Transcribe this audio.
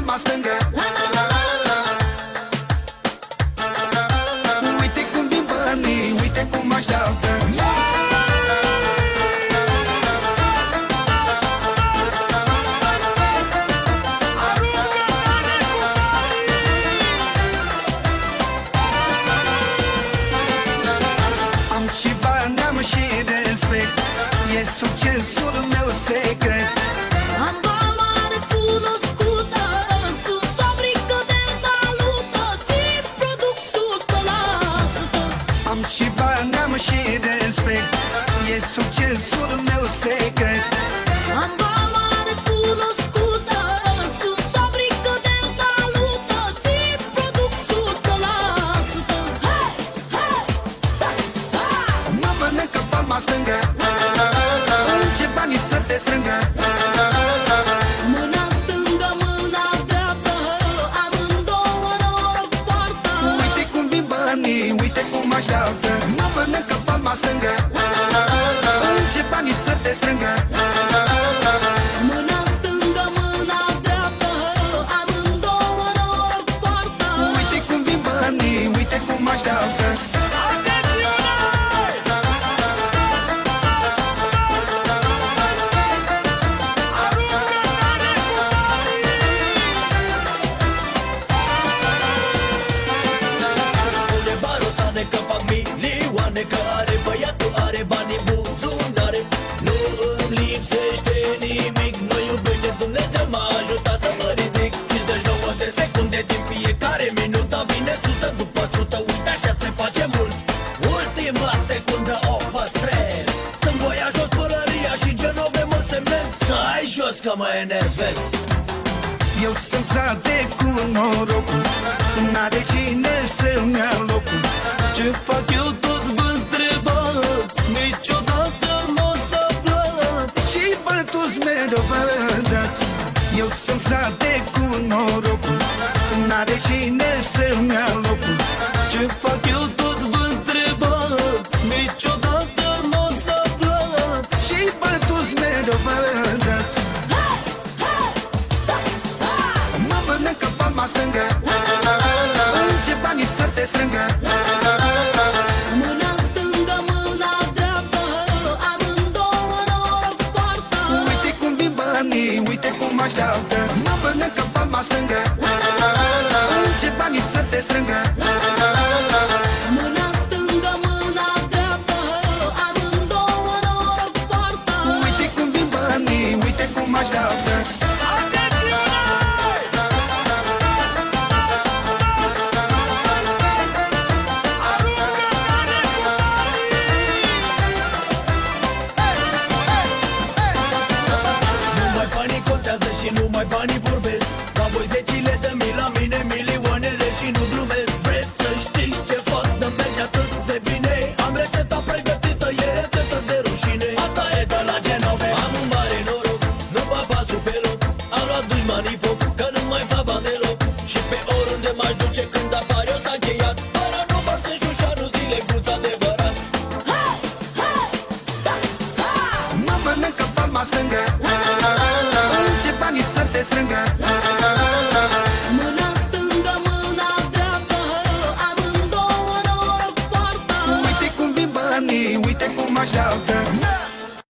palma stângă. Uite cum vin banii, uite cum așteaptă. Am și bani, am și respect, e succesul meu secret. Am bani mari cunoscută, sunt fabrică de valută și produc 100%. Am și bani, am și respect, e succesul meu secret. Am bani mari cunoscută, sunt fabrică de valută și produc 100%. Hai, hai, da, da. Mă mănâncă palma stângă, încep banii să se strângă. Mâna stângă, mâna dreaptă, amândouă noroc poartă. Uite cum vin banii, uite cum așteaptă. Mă mănâncă palma stângă, încep banii să se strângă. Mâna stângă, mâna dreaptă, amândouă noroc poartă. Uite cum vin banii, uite cum așteaptă. Spune Barosane că fac milioane, că are băiatul, are bani în buzunare. Nu îmi lipsește nimic, nu iubește Dumnezeu, m-a ajutat să mă ridic. 59 de secunde din fiecare minut, dar vine 100 după 100, uite așa se face mult. Ultima secundă o păstrez, sunt voiajos, pălăria și genove mă semnez. Stai jos că mă enervez. Eu sunt frate cu norocul, n-are cine să-mi ia locul. Ce fac eu toți vă întrebați, niciodată n-o să aflați. Și bătuți mereu vă dați. Eu sunt frate cu norocul, n-are cine să-mi ia locul. Ce fac eu toți vă întrebați, niciodată n-o să aflați. Și bătuți mereu vă dați. Hai, hai, da, da. Mă mănâncă palma stângă, încep banii să se strângă. Mâna stângă, mâna dreaptă, amândouă noroc poartă. Uite cum vin banii, uite cum așteaptă. Mă mănâncă palma stângă, încep banii să se strângă. Mâna stângă, mâna dreaptă, amândouă noroc poartă. Uite cum vin banii, uite cum așteaptă. Numai banii contează și numai banii vorbesc. La voi zecile de mii, la mine milioanele și nu glumesc. Vreți să știți ce fac de merge atât de bine? Am rețeta pregătită, e rețetă de rușine. Asta e de la Genove. Am un mare noroc, nu mă pasul pe loc. Am luat dușmanii foc, că nu mai fac bani deloc. Și pe oriunde m-aș duce când apar eu s-a încheiat. Fără număr sunt șușanul zile guț adevărat. Hai, hai, da, da. Mă mănâncă palma stângă, încep banii să se strângă.